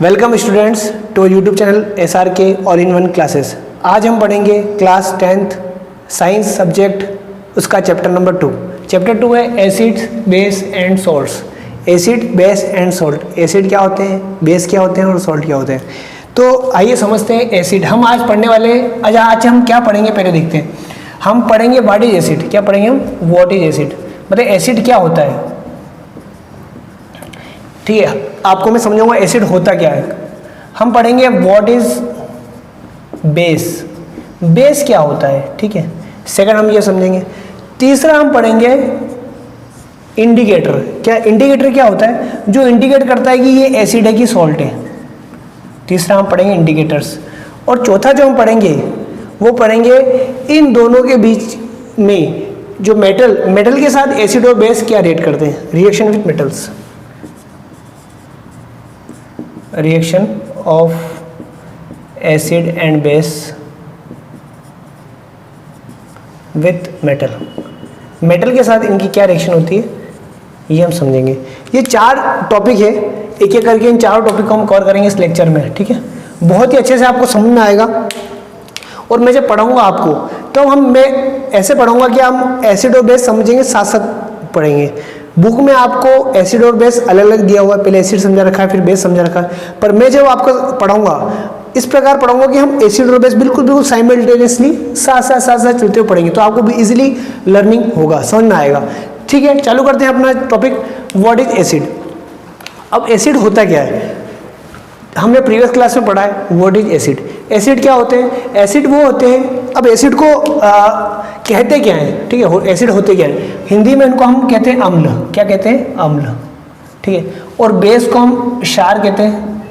Welcome students to YouTube channel SRK all in one classes. आज हम पढ़ेंगे class 10th science subject उसका chapter number 2। Chapter 2 है acids base and salts. Acid base and salt. Acid क्या होते हैं, base क्या होते हैं और सॉल्ट क्या होते हैं। तो आइए समझते हैं एसिड। हम आज पढ़ने वाले हैं। आज हम क्या पढ़ेंगे पहले देखते हैं। हम पढ़ेंगे व्हाट इज एसिड। क्या पढ़ेंगे हम? व्हाट इज एसिड, मतलब एसिड क्या होता है। ठीक है, आपको मैं समझाऊंगा एसिड होता क्या है। हम पढ़ेंगे व्हाट इज बेस। बेस क्या होता है, ठीक है। सेकंड हम ये समझेंगे। तीसरा हम पढ़ेंगे इंडिकेटर। क्या इंडिकेटर क्या होता है, जो इंडिकेट करता है कि ये एसिड है कि सॉल्ट है। तीसरा हम पढ़ेंगे इंडिकेटर्स। और चौथा जो हम पढ़ेंगे वो पढ़ेंगे इन दोनों के बीच में जो मेटल के साथ एसिड और बेस क्या रिएक्ट करते हैं, reaction with metals. Reaction of acid and base with metal के साथ इनकी क्या रिएक्शन होती है ये हम समझेंगे। ये 4 टॉपिक है, एक एक करके इन चारों टॉपिक को हम कवर करेंगे इस लेक्चर में, ठीक है। बहुत ही अच्छे से आपको समझ में आएगा। और मैं जब पढ़ाऊंगा आपको तो मैं ऐसे पढ़ाऊंगा कि हम एसिड और बेस समझेंगे, साथ साथ पढ़ेंगे। बुक में आपको एसिड और बेस अलग अलग दिया हुआ है, पहले एसिड समझा रखा है फिर बेस समझा रखा है। पर मैं जब आपको पढ़ाऊंगा इस प्रकार पढ़ाऊंगा कि हम एसिड और बेस बिल्कुल साइमल्टेनियसली साथ साथ चलते हुए पढ़ेंगे, तो आपको भी इजीली लर्निंग होगा, समझ में आएगा। ठीक है, चालू करते हैं अपना टॉपिक व्हाट इज एसिड। अब एसिड होता क्या है, हमने प्रीवियस क्लास में पढ़ा है व्हाट इज एसिड। एसिड क्या होते हैं, एसिड वो होते हैं। अब एसिड को कहते क्या है, ठीक है। एसिड होते क्या है, हिंदी में इनको हम कहते हैं अम्ल। क्या कहते हैं? अम्ल, ठीक है। और बेस को हम क्षार कहते हैं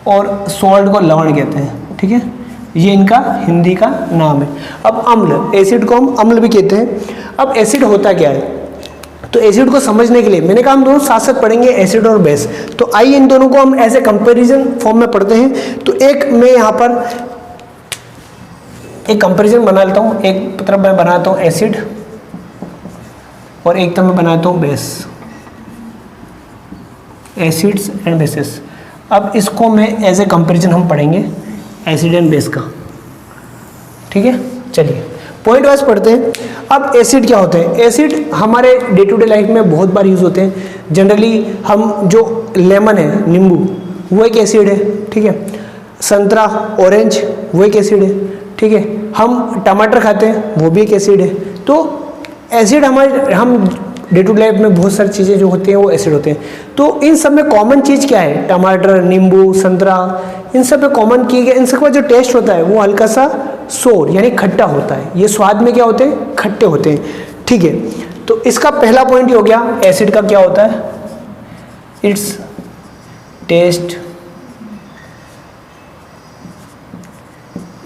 और सॉल्ट को लवण कहते हैं, ठीक है। ये इनका हिंदी का नाम है। अब अम्ल, एसिड को हम अम्ल भी कहते हैं। अब एसिड होता क्या है, तो एसिड को समझने के लिए मैंने कहा हम दोनों साथ साथ पढ़ेंगे एसिड और बेस। तो आइए इन दोनों को हम ऐसे कंपैरिजन फॉर्म में पढ़ते हैं। तो एक मैं यहाँ पर एक कंपैरिजन बना लेता हूँ। एक तरफ मैं बनाता हूँ एसिड और एक तरफ मैं बनाता हूँ बेस, एसिड्स एंड बेसिस। अब इसको मैं एज ए कंपैरिजन हम पढ़ेंगे एसिड एंड बेस का, ठीक है। चलिए पॉइंट वाइज पढ़ते हैं। अब एसिड क्या होते हैं। एसिड हमारे डे टू डे लाइफ में बहुत बार यूज होते हैं। जनरली हम जो लेमन है, नींबू, वो एक एसिड है, ठीक है। संतरा, ऑरेंज, वो एक एसिड है, ठीक है। हम टमाटर खाते हैं, वो भी एक एसिड है। तो एसिड हम डे टू डे लाइफ में बहुत सारी चीज़ें जो होती हैं वो एसिड होते हैं। तो इन सब में कॉमन चीज़ क्या है, टमाटर, नींबू, संतरा, इन सब में कॉमन की गई, इन सब का जो टेस्ट होता है वो हल्का सा सोर यानी खट्टा होता है। ये स्वाद में क्या होते हैं, खट्टे होते हैं, ठीक है। तो इसका पहला पॉइंट ये हो गया एसिड का क्या होता है, इट्स टेस्ट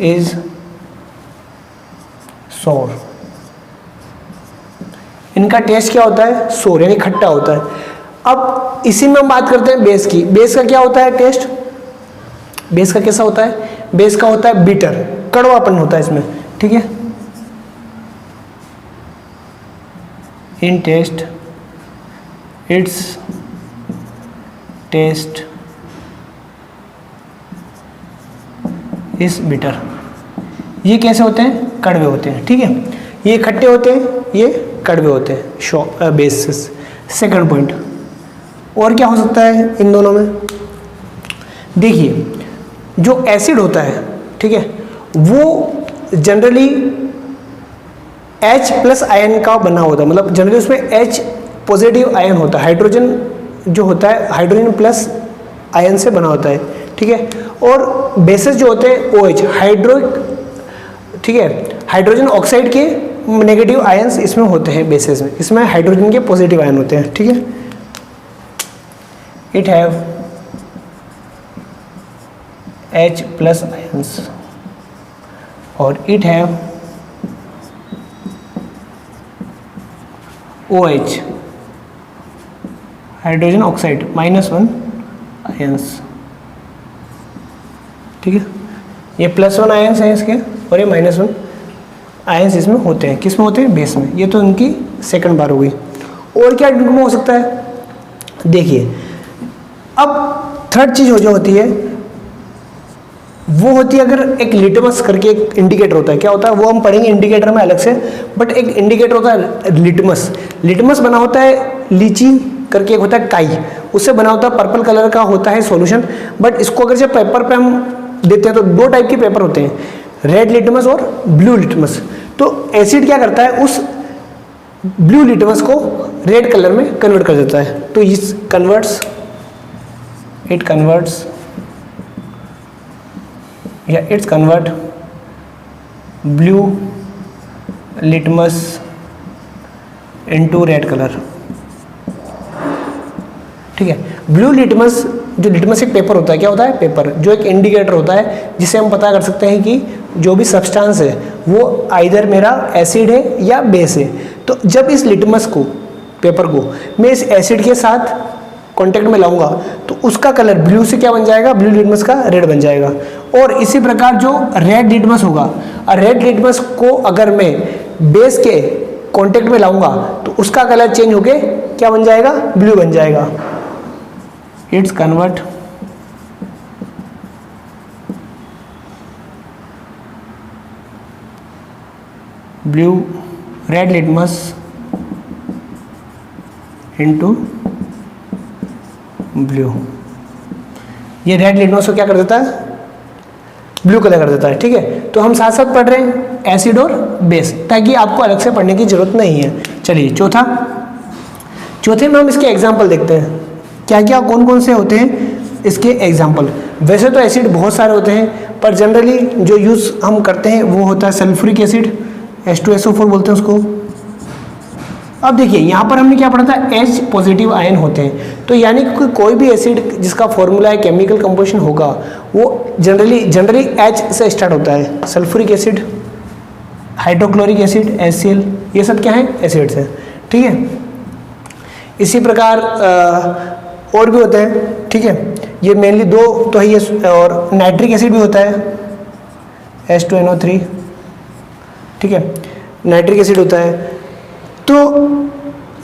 इज सोर। इनका टेस्ट क्या होता है, सोर यानी खट्टा होता है। अब इसी में हम बात करते हैं बेस की। बेस का क्या होता है टेस्ट, बेस का कैसा होता है, बेस का होता है बिटर, कड़वापन होता है इसमें, ठीक है। In taste its taste is bitter. ये कैसे होते हैं, कड़वे होते हैं, ठीक है। ये खट्टे होते हैं, ये कड़वे होते हैं बेसिस। सेकंड पॉइंट और क्या हो सकता है इन दोनों में, देखिए जो एसिड होता है, ठीक है, वो जनरली H+ आयन का बना होता है। मतलब जनरली उसमें H पॉजिटिव आयन होता है, हाइड्रोजन जो होता है हाइड्रोजन प्लस आयन से बना होता है, ठीक है। और बेसिस जो होते हैं OH, ठीक है, हाइड्रोजन ऑक्साइड के नेगेटिव आयन्स इसमें होते हैं बेसिस में। इसमें हाइड्रोजन के पॉजिटिव आयन होते हैं, ठीक है। इट हैव H+ आयन्स और it have OH hydrogen oxide -1 ions, ठीक है। ये +1 आयन्स हैं इसके और ये -1 आयन्स इसमें होते हैं। किस में होते हैं, बेस में। ये तो इनकी सेकंड बार हो गई। और क्या इनमें हो सकता है, देखिए अब थर्ड चीज़ जो होती है वो होती है, अगर एक लिटमस करके एक इंडिकेटर होता है, क्या होता है वो हम पढ़ेंगे इंडिकेटर में अलग से, बट एक इंडिकेटर होता है लिटमस। लिटमस बना होता है लीची करके, एक होता है काई, उससे बना होता है पर्पल कलर का होता है सॉल्यूशन। बट इसको अगर जब पेपर पे हम देते हैं तो दो टाइप के पेपर होते हैं, रेड लिटमस और ब्लू लिटमस। तो एसिड क्या करता है, उस ब्लू लिटमस को रेड कलर में कन्वर्ट कर देता है। तो it convert blue litmus into red colour. ठीक है, ब्लू लिटमस, जो लिटमस एक पेपर होता है, क्या होता है पेपर, जो एक इंडिकेटर होता है जिससे हम पता कर सकते हैं कि जो भी सब्सटेंस है वो आइदर मेरा एसिड है या बेस है। तो जब इस लिटमस को, पेपर को मैं इस एसिड के साथ कांटेक्ट में लाऊंगा तो उसका कलर ब्लू से क्या बन जाएगा, ब्लू लिटमस का रेड बन जाएगा। और इसी प्रकार जो रेड लिटमस होगा, और रेड लिटमस को अगर मैं बेस के कांटेक्ट में लाऊंगा तो उसका कलर चेंज होके क्या बन जाएगा, ब्लू बन जाएगा। It's convert blue red litmus into blue. ये रेड लिटमस को क्या कर देता है, ब्लू कलर कर देता है। ठीक है, तो हम साथ साथ पढ़ रहे हैं एसिड और बेस, ताकि आपको अलग से पढ़ने की जरूरत नहीं है। चलिए चौथे में हम इसके एग्जाम्पल देखते हैं, क्या क्या कौन कौन से होते हैं इसके एग्जाम्पल। वैसे तो एसिड बहुत सारे होते हैं, पर जनरली जो यूज़ हम करते हैं वो होता है सल्फ्यूरिक एसिड, H2SO4 बोलते हैं उसको। अब देखिए यहाँ पर हमने क्या पढ़ा था, H पॉजिटिव आयन होते हैं। तो यानी कि कोई भी एसिड जिसका फॉर्मूला है, केमिकल कंपोजिशन होगा, वो जनरली H से स्टार्ट होता है। Sulphuric acid, hydrochloric acid, HCl, ये सब क्या है, एसिड्स हैं। ठीक है, इसी प्रकार और भी होते हैं। ठीक है, ये मेनली दो तो है ये, और नाइट्रिक एसिड भी होता है, H2NO3। ठीक है, नाइट्रिक एसिड होता है, तो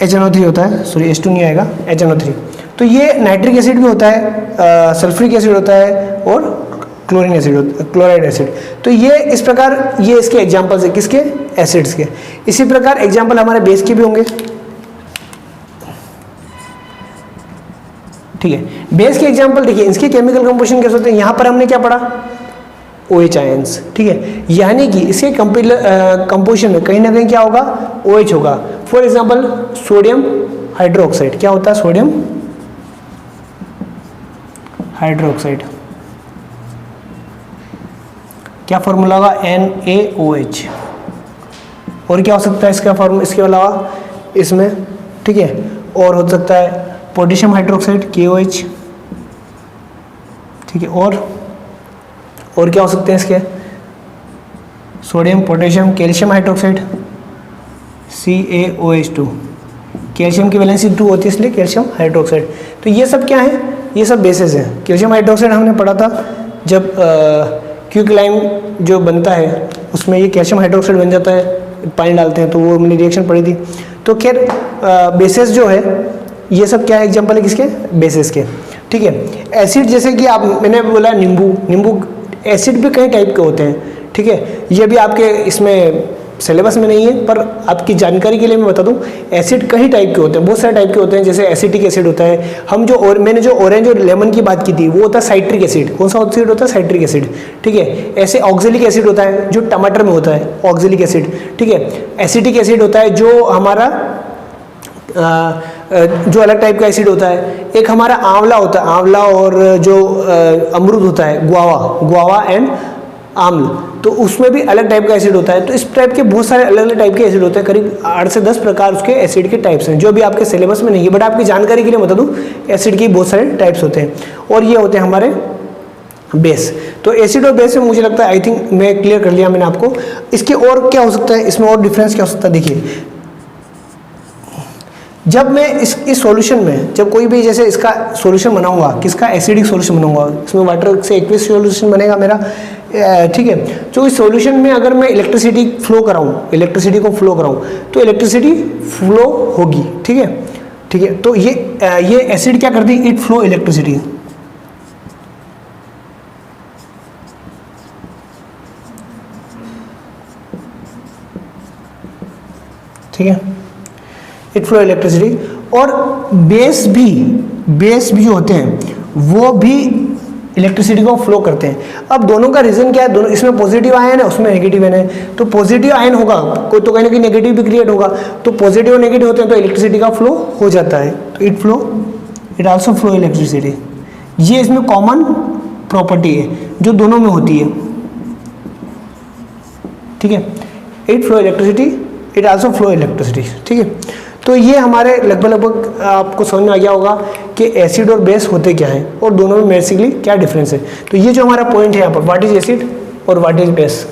HNO3 होता है, सॉरी H2 नहीं आएगा, HNO3। तो ये नाइट्रिक एसिड भी होता है, सल्फ्यूरिक एसिड होता है, और क्लोरीन एसिड, क्लोराइड एसिड। तो ये इस प्रकार ये इसके एग्जाम्पल्स है, किसके, एसिड्स के। इसी प्रकार एग्जाम्पल हमारे बेस के भी होंगे। ठीक है, बेस के एग्जाम्पल देखिए, इसके केमिकल कंपोजिशन कैसे होते हैं। यहाँ पर हमने क्या पढ़ा, OH आयंस। ठीक है, यानी कि इसके कंपोजिशन में कहीं ना कहीं क्या होगा, OH होगा। फॉर एग्जाम्पल सोडियम हाइड्रोक्साइड, क्या होता है, सोडियम हाइड्रोक्साइड, क्या फॉर्मूला होगा, NaOH। और क्या हो सकता है इसका फॉर्मूला, इसके अलावा इसमें, ठीक है, और हो सकता है पोटेशियम हाइड्रोक्साइड, KOH। ठीक है, और क्या हो सकते हैं इसके, sodium, potassium, calcium hydroxide, CaOH2। Calcium की वैलेंसी 2 होती है, इसलिए कैल्शियम हाइड्रोक्साइड। तो ये सब क्या है, ये सब बेसिस हैं। कैल्शियम हाइड्रोक्साइड हमने पढ़ा था जब क्विकलाइम जो बनता है उसमें ये कैल्शियम हाइड्रोक्साइड बन जाता है, पानी डालते हैं, तो वो हमने रिएक्शन पढ़ी थी। तो खैर बेसिस जो है ये सब क्या है, एग्जाम्पल है किसके, बेसिस के। ठीक है, एसिड जैसे कि आप, मैंने बोला नींबू एसिड भी कई टाइप के होते हैं। ठीक है, ये भी आपके इसमें सिलेबस में नहीं है, पर आपकी जानकारी के लिए मैं बता दूं, एसिड कई टाइप के होते हैं, बहुत सारे टाइप के होते हैं। जैसे एसिटिक एसिड होता है, हम जो और मैंने जो ऑरेंज और लेमन की बात की थी वो होता है साइट्रिक एसिड। कौन सा एसिड होता है, साइट्रिक एसिड। ठीक है, ऐसे ऑक्जेलिक एसिड होता है जो टमाटर में होता है, ऑक्जेलिक एसिड। ठीक है, एसिटिक एसिड होता है जो हमारा जो अलग टाइप का एसिड होता है। एक हमारा आंवला होता है, आंवला, और जो अमरूद होता है, गुआवा एंड आम्ल, तो उसमें भी अलग टाइप का एसिड होता है। तो इस टाइप के बहुत सारे अलग अलग टाइप के एसिड होते हैं, करीब 8 से 10 प्रकार उसके एसिड के टाइप्स हैं, जो भी आपके सिलेबस में नहीं है, बट आपकी जानकारी के लिए बता दूं, एसिड के बहुत सारे टाइप्स होते हैं। और ये होते हैं हमारे बेस। तो एसिड और बेस में मुझे लगता है, आई थिंक मैं क्लियर कर लिया मैंने आपको। इसके और क्या हो सकता है, इसमें और डिफरेंस क्या हो सकता है, देखिए जब मैं इस सॉल्यूशन में, जब कोई भी जैसे इसका सॉल्यूशन बनाऊंगा, किसका, एसिडिक सॉल्यूशन बनाऊंगा, इसमें वाटर से एक्वियस सॉल्यूशन बनेगा मेरा। ठीक है, तो इस सॉल्यूशन में अगर मैं इलेक्ट्रिसिटी फ्लो कराऊं, इलेक्ट्रिसिटी को फ्लो कराऊं, तो इलेक्ट्रिसिटी फ्लो होगी। ठीक है, तो ये एसिड क्या करती है, इट फ्लो इलेक्ट्रिसिटी। ठीक है, इट फ्लो इलेक्ट्रिसिटी। और बेस भी जो होते हैं वो भी इलेक्ट्रिसिटी को फ्लो करते हैं। अब दोनों का रीजन क्या है, दोनों इसमें पॉजिटिव आयन है, उसमें नेगेटिव आयन है, तो पॉजिटिव आयन होगा कोई तो कहीं ना कहीं नेगेटिव भी क्रिएट होगा, तो पॉजिटिव और नेगेटिव होते हैं तो इलेक्ट्रिसिटी का फ्लो हो जाता है, तो इट आल्सो फ्लो इलेक्ट्रिसिटी। ये इसमें कॉमन प्रॉपर्टी है जो दोनों में होती है, ठीक है, it flow electricity, it also flow electricity, ठीक है। तो ये हमारे लगभग आपको समझ में आ गया होगा कि एसिड और बेस होते क्या हैं और दोनों में बेसिकली क्या डिफरेंस है। तो ये जो हमारा पॉइंट है यहाँ पर, व्हाट इज एसिड और व्हाट इज बेस,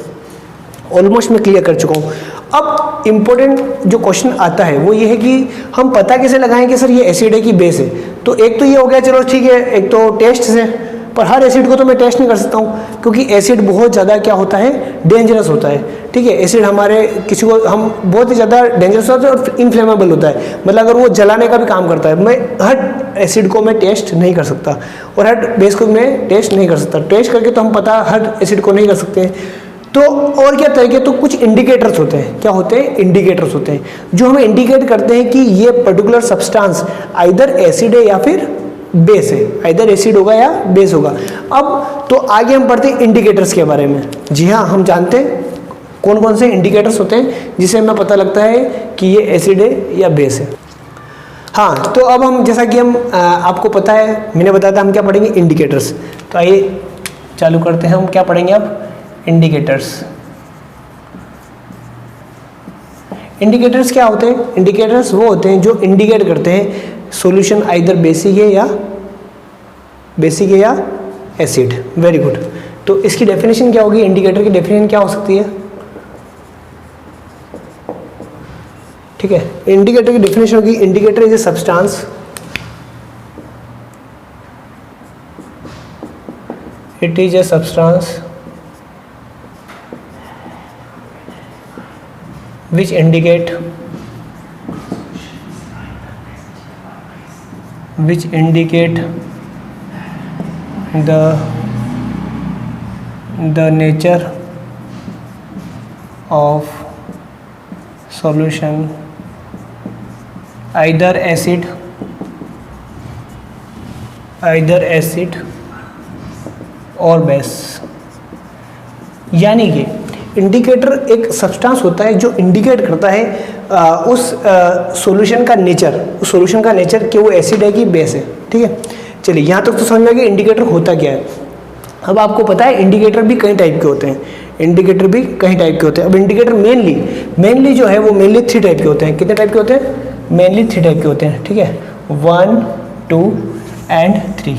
ऑलमोस्ट मैं क्लियर कर चुका हूँ। अब इम्पोर्टेंट जो क्वेश्चन आता है वो ये है कि हम पता कैसे लगाएं कि सर ये एसिड है कि बेस है। तो एक तो ये हो गया, चलो ठीक है, एक तो टेस्ट से, पर हर एसिड को तो मैं टेस्ट नहीं कर सकता हूँ क्योंकि एसिड बहुत ज़्यादा क्या होता है, डेंजरस होता है, ठीक है। एसिड हमारे किसी को हम बहुत ही ज़्यादा डेंजरस होता है और इनफ्लेमेबल होता है, मतलब अगर वो जलाने का भी काम करता है। मैं हर एसिड को मैं टेस्ट नहीं कर सकता और हर बेस को मैं टेस्ट नहीं कर सकता। टेस्ट करके तो हम पता हर एसिड को नहीं कर सकते। तो और क्या तरीके, तो कुछ इंडिकेटर्स होते हैं, क्या होते हैं, इंडिकेटर्स होते हैं जो हमें इंडिकेट करते हैं कि ये पर्टिकुलर सब्सटेंस आइदर एसिड है या फिर बेस है, आइदर एसिड होगा या बेस होगा। अब तो आगे हम पढ़ते हैं इंडिकेटर्स के बारे में। जी हाँ, हम जानते हैं कौन कौन से इंडिकेटर्स होते हैं जिससे हमें पता लगता है कि ये एसिड है या बेस है। हाँ, तो अब हम जैसा कि हम आपको पता है, मैंने बताया था हम क्या पढ़ेंगे, इंडिकेटर्स। तो आइए चालू करते हैं, हम क्या पढ़ेंगे अब, इंडिकेटर्स। इंडिकेटर्स क्या होते हैं, इंडिकेटर्स वो होते हैं जो इंडिकेट करते हैं सॉल्यूशन आइदर बेसिक है या एसिड। Very good. तो इसकी डेफिनेशन क्या होगी, इंडिकेटर की डेफिनेशन क्या हो सकती है, ठीक है। इंडिकेटर की डेफिनेशन होगी, indicator is a substance it is a substance which indicate the nature of solution either acid or base। यानी कि इंडिकेटर एक सब्सटेंस होता है जो इंडिकेट करता है उस सॉल्यूशन का नेचर, उस सॉल्यूशन का नेचर कि वो एसिड है कि बेस है, ठीक है। चलिए यहाँ तक तो समझ में आ गया इंडिकेटर होता क्या है। अब आपको पता है इंडिकेटर भी कई टाइप के होते हैं, इंडिकेटर भी कई टाइप के होते हैं। अब इंडिकेटर मेनली जो है वो मेनली 3 टाइप के होते हैं। कितने टाइप के होते हैं, मेनली 3 टाइप के होते हैं, ठीक है, 1, 2 एंड 3।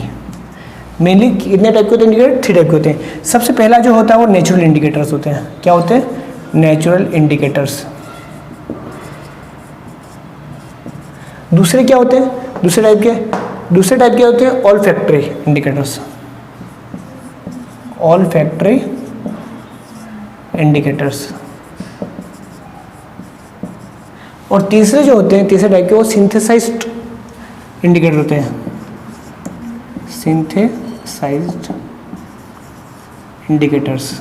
मेनली कितने टाइप के होते हैं इंडिकेटर, 3 टाइप के होते हैं। सबसे पहला जो होता है वो नेचुरल इंडिकेटर्स होते हैं। क्या होते हैं, नेचुरल इंडिकेटर्स। दूसरे क्या होते हैं, दूसरे टाइप के होते हैं ऑल्फैक्टरी इंडिकेटर्स, ऑल्फैक्टरी इंडिकेटर्स। और तीसरे जो होते हैं, तीसरे टाइप के, वो सिंथेसाइज्ड इंडिकेटर होते हैं, सिंथेसाइज्ड इंडिकेटर्स।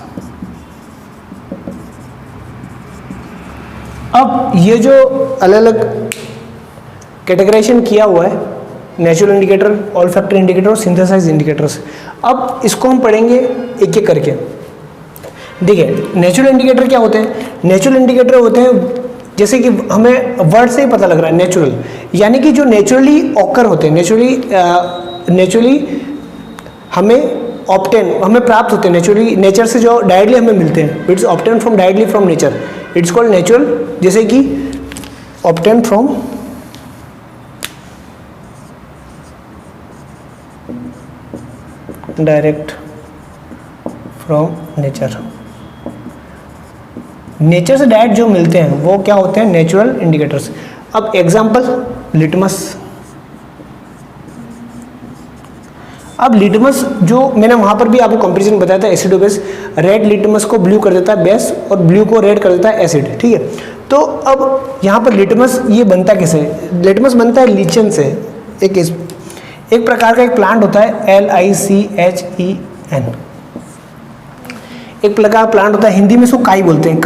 अब ये जो अलग अलग कैटेगराइजेशन किया हुआ है, नेचुरल इंडिकेटर, ऑल्फैक्टरी इंडिकेटर और सिंथेसाइज्ड इंडिकेटर्स, अब इसको हम पढ़ेंगे एक एक करके। देखिए नेचुरल इंडिकेटर क्या होते हैं, नेचुरल इंडिकेटर होते हैं जैसे कि हमें वर्ड से ही पता लग रहा है नेचुरल, यानी कि जो नेचुरली ऑकर होते हैं, नेचुरली हमें प्राप्त होते हैं, नेचुरली नेचर से जो डायरेक्टली हमें मिलते हैं, it's obtain from directly from nature, it's called natural. जैसे कि obtain from direct from nature, nature से डायरेक्ट जो मिलते हैं वो क्या होते हैं, नेचुरल इंडिकेटर्स। अब एग्जांपल लिटमस। अब लिटमस जो मैंने वहां पर भी आपको कंपैरिजन बताया था एसिड और बेस, रेड लिटमस को ब्लू कर देता है बेस और ब्लू को रेड कर देता है एसिड, ठीक है। तो अब यहाँ पर लिटमस ये बनता कैसे, लिटमस बनता है लीचन से। एक प्रकार का एक प्लांट होता है LICHEN, एक प्रकार का प्लांट होता है, हिंदी में इसको काई बोलते हैं।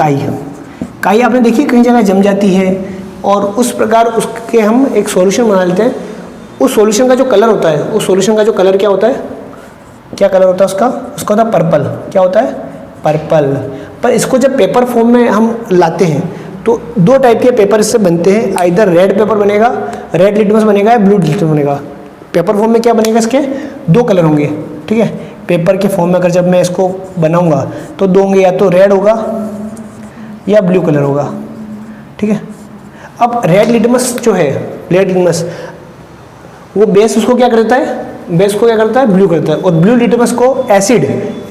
काई आपने देखी कई जगह जम जाती है, और उस प्रकार उसके हम एक सॉल्यूशन बना लेते हैं। उस सॉल्यूशन का जो कलर होता है, उस सॉल्यूशन का जो कलर क्या होता है, क्या कलर होता है उसका होता है पर्पल। क्या होता है? पर्पल। पर इसको जब पेपर फॉर्म में हम लाते हैं तो दो टाइप के पेपर इससे बनते हैं, आइदर रेड पेपर बनेगा, रेड लिटमस बनेगा या ब्लू लिटमस बनेगा। पेपर फॉर्म में क्या बनेगा, इसके दो कलर होंगे, ठीक है। पेपर के फॉर्म में अगर जब मैं इसको बनाऊंगा तो दो होंगे, या तो रेड होगा या ब्लू कलर होगा, ठीक है। अब रेड लिटमस जो है, रेड लिटमस वो बेस उसको क्या करता है, बेस को क्या करता है, ब्लू करता है, और ब्लू लिटमस को एसिड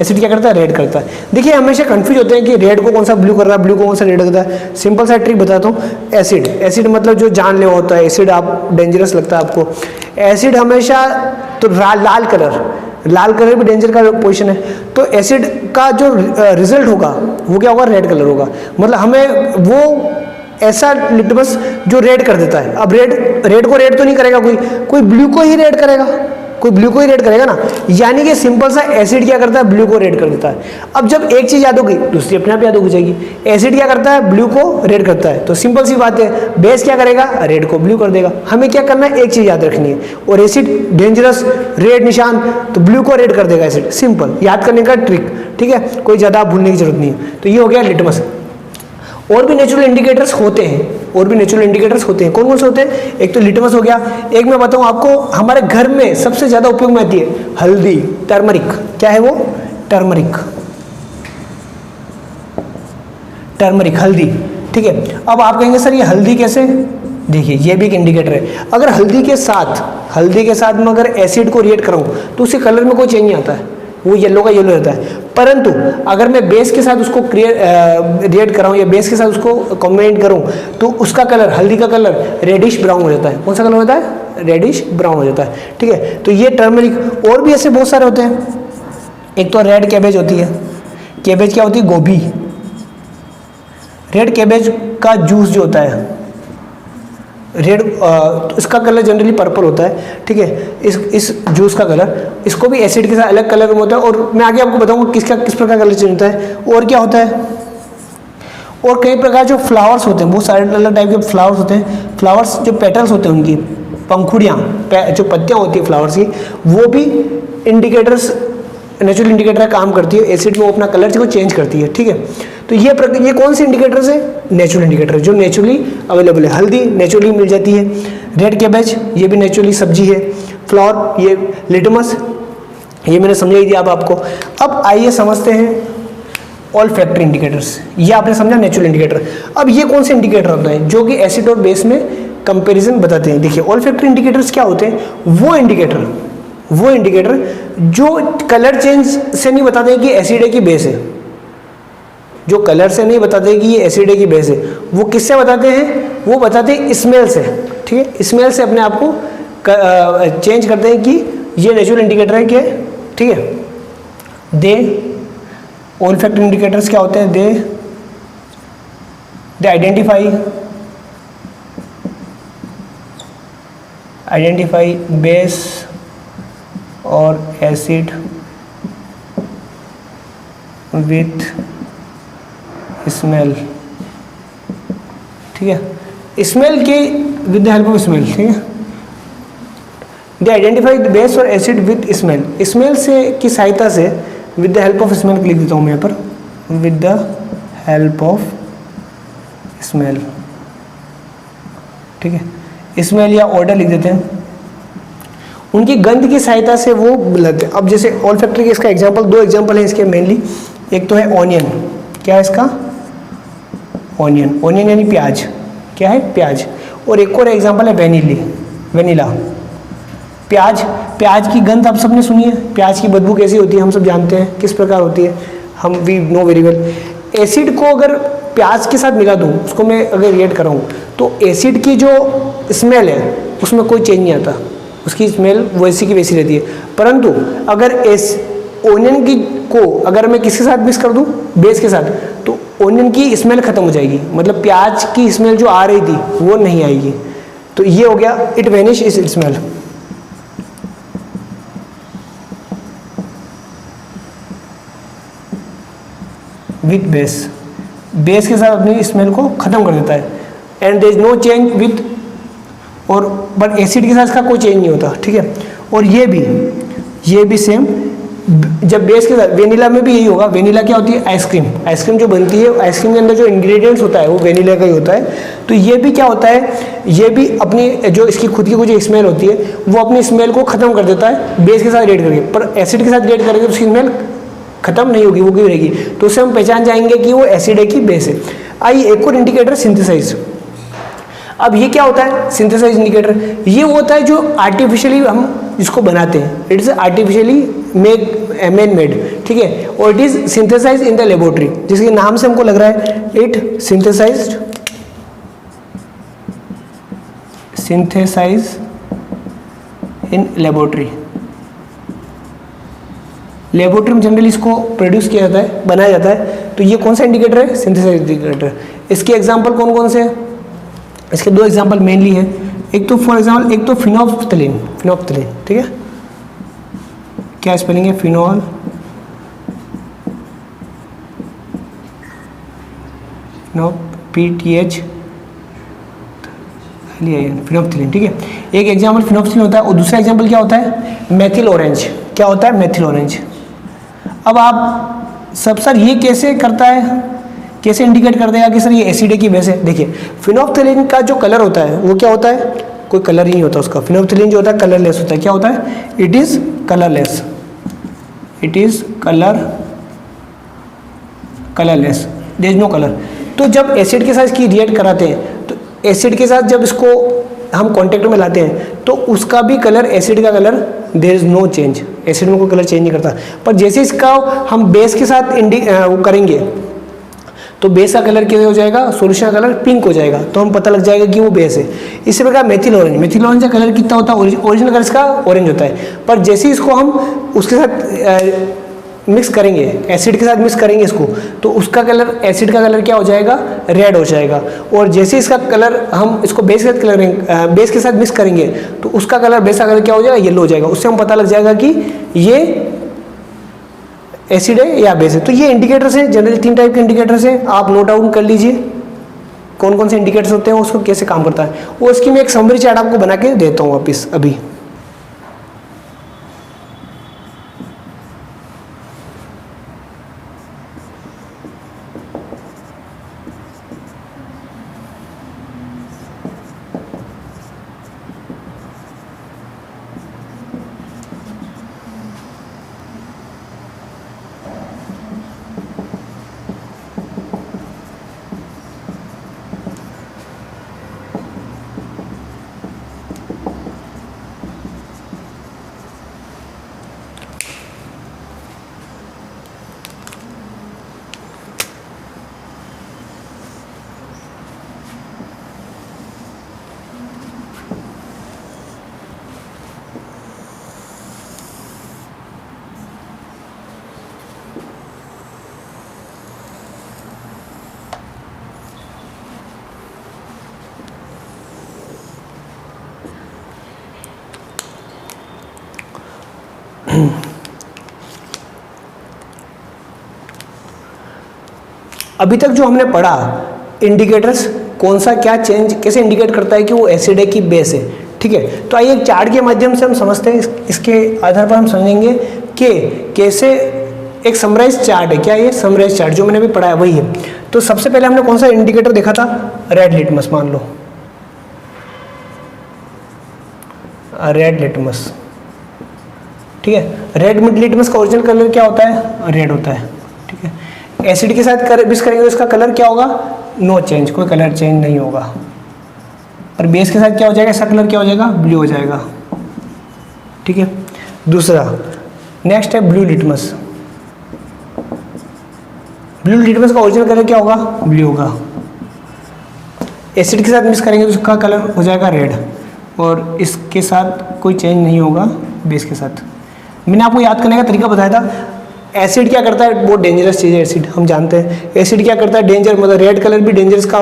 क्या करता है, रेड करता है। देखिए हमेशा कंफ्यूज होते हैं कि रेड को कौन सा ब्लू कर रहा है, ब्लू को कौन सा रेड करता है। सिंपल सा ट्रिक बताता हूँ। एसिड मतलब जो जानलेवा होता है, एसिड आप डेंजरस लगता है आपको। एसिड हमेशा तो लाल कलर भी डेंजर का पोजीशन है, तो एसिड का जो रिजल्ट होगा वो क्या होगा, रेड कलर होगा। मतलब हमें वो ऐसा लिटमस जो रेड कर देता है। अब रेड को रेड तो नहीं करेगा कोई ब्लू को ही रेड करेगा, ना। यानी कि सिंपल सा एसिड क्या करता है, ब्लू को रेड कर देता है। अब जब एक चीज याद होगी दूसरी अपने आप याद हो जाएगी। एसिड क्या करता है, ब्लू को रेड करता है, तो सिंपल सी बात है, बेस क्या करेगा, रेड को ब्लू कर देगा। हमें क्या करना है, एक चीज याद रखनी है, और एसिड डेंजरस, रेड निशान, तो ब्लू को रेड कर देगा एसिड। सिंपल याद करने का ट्रिक, ठीक है, कोई ज्यादा भूलने की जरूरत नहीं है। तो ये हो गया लिटमस। और भी नेचुरल इंडिकेटर्स होते हैं, कौन कौन से होते हैं, एक तो लिटमस हो गया, एक मैं बताऊं आपको, हमारे घर में सबसे ज्यादा उपयोग में आती है हल्दी, टर्मरिक। क्या है वो, टर्मरिक हल्दी, ठीक है। अब आप कहेंगे सर ये हल्दी कैसे, देखिए ये भी एक इंडिकेटर है। अगर हल्दी के साथ में अगर एसिड को रिएक्ट कराऊं तो उसके कलर में कोई चेंज नहीं आता है, वो येलो का येलो रहता है। परंतु अगर मैं बेस के साथ उसको रिएक्ट कराऊं या बेस के साथ उसको कॉम्बिनेट करूं तो उसका कलर, हल्दी का कलर रेडिश ब्राउन हो जाता है। कौन सा कलर होता है, रेडिश ब्राउन हो जाता है, ठीक है। तो ये टर्मरिक। और भी ऐसे बहुत सारे होते हैं। एक तो रेड कैबेज होती है, कैबेज क्या होती है, गोभी। रेड कैबेज का जूस जो होता है रेड, इसका कलर जनरली पर्पल होता है, ठीक है। इस जूस का कलर, इसको भी एसिड के साथ अलग कलर में होता है, और मैं आगे आपको बताऊंगा किस प्रकार कलर चेंज होता है। और क्या होता है, और कई प्रकार जो फ्लावर्स होते हैं, बहुत सारे अलग टाइप के फ्लावर्स होते हैं। फ्लावर्स जो पेटल्स होते हैं, उनकी पंखुड़ियाँ, जो पत्तियाँ होती है फ्लावर्स की, वो भी इंडिकेटर्स, नेचुरल इंडिकेटर काम करती है। एसिड में वो अपना कलर को चेंज करती है, ठीक है। तो ये कौन से इंडिकेटर्स है, नेचुरल इंडिकेटर जो नेचुरली अवेलेबल है। हल्दी नेचुरली मिल जाती है, रेड कैबेज ये भी नेचुरली सब्जी है, फ्लावर ये, लिटमस ये मैंने समझाई दिया अब आपको। अब आइए समझते हैं ऑल फैक्टर इंडिकेटर्स। ये आपने समझा नेचुरल इंडिकेटर। अब ये कौन से इंडिकेटर होते हैं जो कि एसिड और बेस में कंपेरिजन बताते हैं। देखिए ऑल फैक्टर इंडिकेटर्स क्या होते हैं, वो इंडिकेटर जो कलर चेंज से नहीं बताते हैं कि एसिड है कि बेस है, जो कलर से नहीं बताते कि ये एसिड है कि बेस है, वो किससे बताते हैं, वो बताते हैं स्मेल से, ठीक है। स्मेल से अपने आप को चेंज करते हैं कि ये नेचुरल इंडिकेटर है कि, ठीक है। दे ऑल फैक्टर इंडिकेटर्स क्या होते हैं, दे आइडेंटिफाई बेस और एसिड विथ स्मेल, ठीक है। स्मेल की with the help of smell, ठीक है। दे आइडेंटिफाई द बेस और एसिड विद स्मेल, स्मेल से की सहायता से, with the help of smell लिख देता हूँ मैं यहाँ पर, with the help of smell, ठीक है। स्मेल या ऑर्डर लिख देते हैं, उनकी गंध की सहायता से वो लगते हैं। अब जैसे ऑल फैक्टर के इसका एग्जांपल, दो एग्जांपल है इसके मेनली। एक तो है ऑनियन, क्या है इसका, ऑनियन यानी प्याज, क्या है, प्याज। और एक और एग्जांपल है वेनिला। प्याज की गंध आप सबने सुनी है, प्याज की बदबू कैसी होती है हम सब जानते हैं किस प्रकार होती है, हम we know very well. Acid को अगर प्याज के साथ मिला दूँ, उसको मैं अगर रिएक्ट कराऊँ, तो एसिड की जो स्मेल है उसमें कोई चेंज नहीं आता, उसकी स्मेल वैसी की वैसी रहती है। परंतु अगर ओनियन की को अगर मैं किसके साथ मिक्स कर दूं, बेस के साथ, तो ओनियन की स्मेल खत्म हो जाएगी, मतलब प्याज की स्मेल जो आ रही थी वो नहीं आएगी। तो ये हो गया, it vanish is smell. With base के साथ अपनी स्मेल को खत्म कर देता है। And there is no change with, और बट एसिड के साथ इसका कोई चेंज नहीं होता, ठीक है। और ये भी सेम, जब बेस के साथ, वेनिला में भी यही होगा। वेनिला क्या होती है? आइसक्रीम। आइसक्रीम जो बनती है, आइसक्रीम के अंदर जो इंग्रेडिएंट्स होता है वो वेनिला का ही होता है। तो ये भी क्या होता है, ये भी अपनी जो इसकी खुद की कुछ स्मेल होती है वो अपनी स्मेल को खत्म कर देता है बेस के साथ रिएक्ट करके, पर एसिड के साथ रिएक्ट करेंगे तो उसकी स्मेल खत्म नहीं होगी, वो क्यों रहेगी। तो उससे हम पहचान जाएंगे कि वो एसिड है कि बेस है। आइए एक और इंडिकेटर, सिंथेसाइज। अब ये क्या होता है सिंथेसाइज इंडिकेटर? ये वो होता है जो आर्टिफिशियली हम इसको बनाते हैं, it is artificially man made, ठीक है। और it is synthesize in the laboratory, जिसके नाम से हमको लग रहा है it synthesize in laboratory. Laboratory में जनरली इसको प्रोड्यूस किया जाता है, बनाया जाता है। तो ये कौन सा इंडिकेटर है? Synthesise indicator. इसके एग्जाम्पल कौन कौन से हैं? इसके दो एग्जाम्पल मेनली है। एक तो फॉर एग्जाम्पल, एक तो फिनोल्फ्थलीन, ठीक है। क्या स्पेलिंग है? फिनोल, PTH, फिनोल्फ्थलीन, ठीक है। एक एग्जाम्पल फिनोल्फ्थलीन होता है, और दूसरा एग्जाम्पल क्या होता है? Methyl orange. क्या होता है? Methyl orange. अब आप सब सर ये कैसे करता है, कैसे इंडिकेट कर देगा कि सर ये एसिड है कि बेस है? देखिए, फिनोल्फ्थलीन का जो कलर होता है वो क्या होता है? कोई कलर ही नहीं होता उसका। फिनोल्फ्थलीन जो होता है कलरलेस होता है। क्या होता है? It is colourless, colourless, there is no colour. तो जब एसिड के साथ इसकी रिएक्ट कराते हैं, तो एसिड के साथ जब इसको हम कांटेक्ट में लाते हैं तो उसका भी कलर, एसिड का colour, there is no change, acid में कोई कलर चेंज नहीं करता। पर जैसे इसका हम बेस के साथ वो करेंगे तो बेस का कलर क्या हो जाएगा? सॉल्यूशन का कलर पिंक हो जाएगा, तो हम पता लग जाएगा कि वो बेस है। इसी प्रकार मेथिल ऑरेंज का कलर कितना होता है? ओरिजिनल कलर इसका ऑरेंज होता है, पर जैसे इसको हम उसके साथ मिक्स करेंगे, एसिड के साथ मिक्स करेंगे इसको, तो उसका कलर, एसिड का कलर क्या हो जाएगा? रेड हो जाएगा। और जैसे इसका कलर हम इसको बेस के साथ मिक्स करेंगे तो उसका कलर, बेस का कलर क्या हो जाएगा? येलो हो जाएगा। उससे हम पता लग जाएगा कि ये एसिड है या बेस है। तो ये इंडिकेटर्स है, जनरली 3 टाइप के इंडिकेटर्स है, आप नोट डाउन कर लीजिए कौन कौन से इंडिकेटर्स होते हैं, उसको कैसे काम करता है। और उसकी मैं एक समरी चार्ट आपको बना के देता हूँ वापिस अभी। अभी तक जो हमने पढ़ा इंडिकेटर्स, कौन सा क्या चेंज कैसे इंडिकेट करता है कि वो एसिड है कि बेस है, ठीक है। तो आइए एक चार्ट के माध्यम से हम समझते हैं, इसके आधार पर हम समझेंगे कि कैसे एक समराइज चार्ट है। क्या ये समराइज चार्ट जो मैंने अभी पढ़ा है वही है। तो सबसे पहले हमने कौन सा इंडिकेटर देखा था? रेड लिटमस, मान लो रेड लिटमस, ठीक है। रेड लिटमस का ओरिजिनल कलर क्या होता है? रेड होता है, ठीक है। एसिड के साथ मिक्स करेंगे तो इसका कलर क्या होगा? नो चेंज, कोई कलर चेंज नहीं होगा। और बेस के साथ क्या हो जाएगा? इसका कलर क्या हो जाएगा? ब्लू हो जाएगा, ठीक है। दूसरा नेक्स्ट है ब्लू लिटमस। ब्लू लिटमस का ओरिजिनल कलर क्या होगा? ब्लू होगा। एसिड के साथ मिक्स करेंगे तो इसका कलर हो जाएगा रेड, और इसके साथ कोई चेंज नहीं होगा बेस के साथ। मैंने आपको याद करने का तरीका बताया था। एसिड क्या करता है? बहुत डेंजरस चीज़ है एसिड, हम जानते हैं। एसिड क्या करता है? डेंजर, मतलब रेड कलर भी डेंजरस का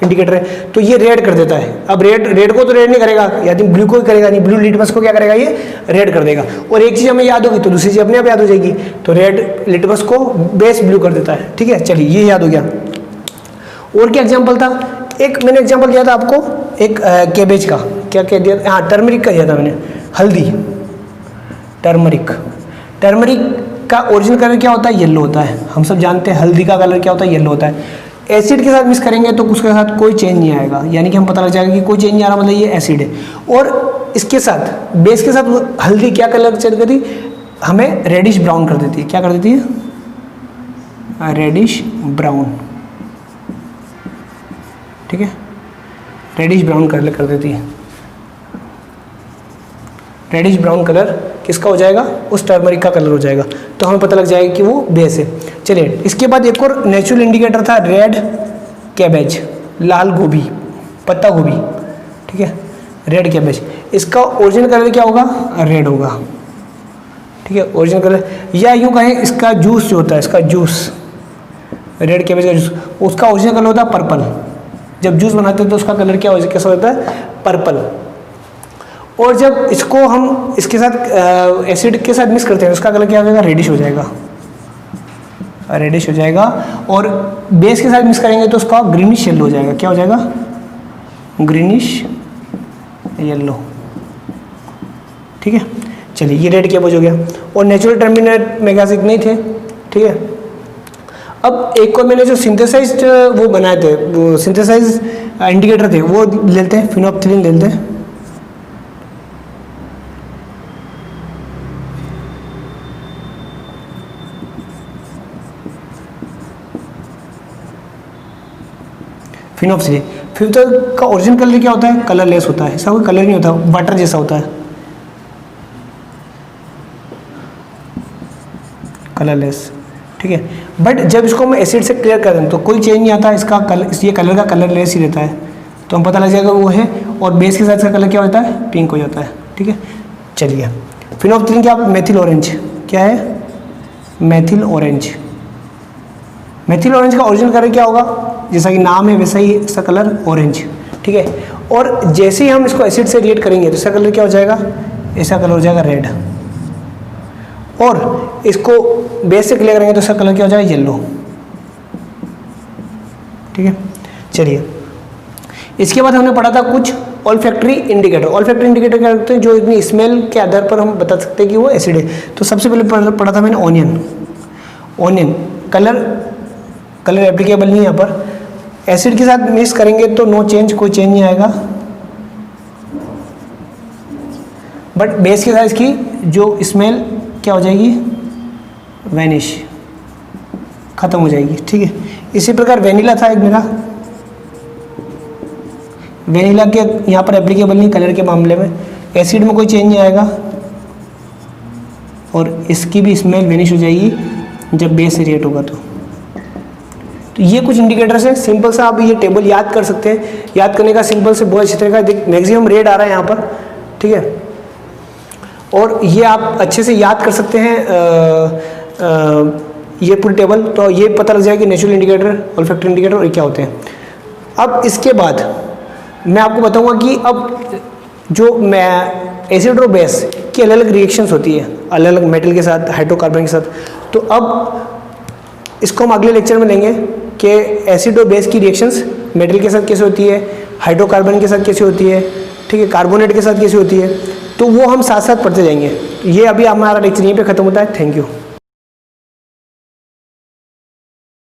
इंडिकेटर है, तो ये रेड कर देता है। अब रेड को तो रेड नहीं करेगा, यानी ब्लू को ही करेगा, नहीं ब्लू लिटमस को क्या करेगा? ये रेड कर देगा। और एक चीज़ हमें याद होगी तो दूसरी चीज़ अपने आप याद हो जाएगी। तो रेड लिटमस को बेस ब्लू कर देता है, ठीक है। चलिए ये याद हो गया। और क्या एग्जाम्पल था? एक मैंने एग्जांपल दिया था आपको, एक कैबेज का, क्या कह दिया, हाँ टर्मरिक का दिया था मैंने, हल्दी, टर्मरिक। टर्मरिक का ओरिजिनल कलर क्या होता है? येलो होता है। हम सब जानते हैं हल्दी का कलर क्या होता है? येलो होता है। एसिड के साथ मिक्स करेंगे तो उसके साथ कोई चेंज नहीं आएगा, यानी कि हम पता लग जाएगा कि कोई चेंज नहीं आ रहा, मतलब ये एसिड है। और इसके साथ बेस के साथ हल्दी क्या कलर चेंज करती? हमें रेडिश ब्राउन कर देती है। क्या कर देती है? रेडिश ब्राउन, ठीक है, रेडिश ब्राउन कलर कर देती है। रेडिश ब्राउन कलर किसका हो जाएगा? उस टर्मरिक का कलर हो जाएगा, तो हमें पता लग जाएगा कि वो बेस है। चलिए, इसके बाद एक और नेचुरल इंडिकेटर था, रेड कैबेज, लाल गोभी, पत्ता गोभी, ठीक है, रेड कैबेज। इसका ओरिजिनल कलर क्या होगा? रेड होगा, ठीक है, ओरिजिनल कलर। या यूँ कहें इसका जूस जो होता है, इसका जूस, रेड कैबेज का जूस, उसका ओरिजिनल कलर होता है पर्पल। जब जूस बनाते हैं तो उसका कलर क्या हो, कैसा होता है? पर्पल। और जब इसको हम इसके साथ एसिड के साथ मिक्स करते हैं, उसका कलर क्या हो जाएगा? रेडिश हो जाएगा, रेडिश हो जाएगा। और बेस के साथ मिक्स करेंगे तो उसका ग्रीनिश येलो हो जाएगा। क्या हो जाएगा? ग्रीनिश येलो, ठीक है। चलिए, ये रेड कैबेज हो गया। और नेचुरल टर्मिनेट में क्या इतने ही थे, ठीक है। अब एक और मैंने जो सिंथेसाइज्ड वो बनाए थे, वो सिंथेसाइज इंडिकेटर थे, वो लेते हैं, फिनोप्थिलीन लेते हैं। फिनोप्सिलिन, फिनोप्सिलिन का ओरिजिनल कलर क्या होता है? कलरलेस होता है, इसका कोई कलर नहीं होता, वाटर जैसा होता है, कलरलेस, ठीक है। बट जब इसको हम एसिड से क्लियर कर दें तो कोई चेंज नहीं आता, इसका कलर, ये कलर का कलरलेस ही रहता है, तो हम पता लग जाएगा वो है। और बेस के साथ इसका कलर क्या होता है? पिंक हो जाता है, ठीक है। चलिए, फिनोप्सिलिन क्या? मेथिल ऑरेंज, क्या है? Methyl orange. मेथिल ऑरेंज का ओरिजिनल कलर क्या होगा? जैसा कि नाम है वैसा ही इसका कलर ऑरेंज, ठीक है। और जैसे ही हम इसको एसिड से रिएक्ट करेंगे तो इसका कलर क्या हो जाएगा? इसका कलर हो जाएगा रेड। और इसको बेस से क्लियर करेंगे तो इसका कलर क्या हो जाएगा? येलो, ठीक है। चलिए, इसके बाद हमने पढ़ा था कुछ ऑल्फैक्टरी इंडिकेटर। ऑल्फैक्टरी इंडिकेटर क्या करते हैं? जो इतनी स्मेल के आधार पर हम बता सकते हैं कि वो एसिड है। तो सबसे पहले पढ़ा था मैंने ऑनियन। ऑनियन कलर एप्लीकेबल नहीं है यहाँ पर, एसिड के साथ मिक्स करेंगे तो नो चेंज, कोई चेंज नहीं आएगा। बट बेस के साथ इसकी जो स्मेल क्या हो जाएगी? वैनिश, खत्म हो जाएगी, ठीक है। इसी प्रकार वेनिला था एक मेरा, वेनिला के यहाँ पर एप्लीकेबल नहीं कलर के मामले में, एसिड में कोई चेंज नहीं आएगा और इसकी भी स्मेल वेनिश हो जाएगी जब बेस से रिएक्ट होगा। तो ये कुछ इंडिकेटर्स हैं, सिंपल सा आप ये टेबल याद कर सकते हैं। याद करने का सिंपल से बहुत अच्छी तरह का, मैक्सिमम रेड आ रहा है यहाँ पर, ठीक है। और ये आप अच्छे से याद कर सकते हैं ये पूरी टेबल, तो ये पता लग जाएगा कि नेचुरल इंडिकेटर, ऑल्फैक्टरी इंडिकेटर और क्या होते हैं। अब इसके बाद मैं आपको बताऊंगा कि अब जो मैं एसिड और बेस की अलग अलग रिएक्शंस होती है, अलग अलग मेटल के साथ, हाइड्रोकार्बन के साथ। तो अब इसको हम अगले लेक्चर में लेंगे कि एसिड और बेस की रिएक्शंस मेटल के साथ कैसे होती है, हाइड्रोकार्बन के साथ कैसे होती है, ठीक है, कार्बोनेट के साथ कैसे होती है। तो वो हम साथ साथ पढ़ते जाएंगे। ये अभी हमारा लेक्चर यहीं पे ख़त्म होता है। Thank you.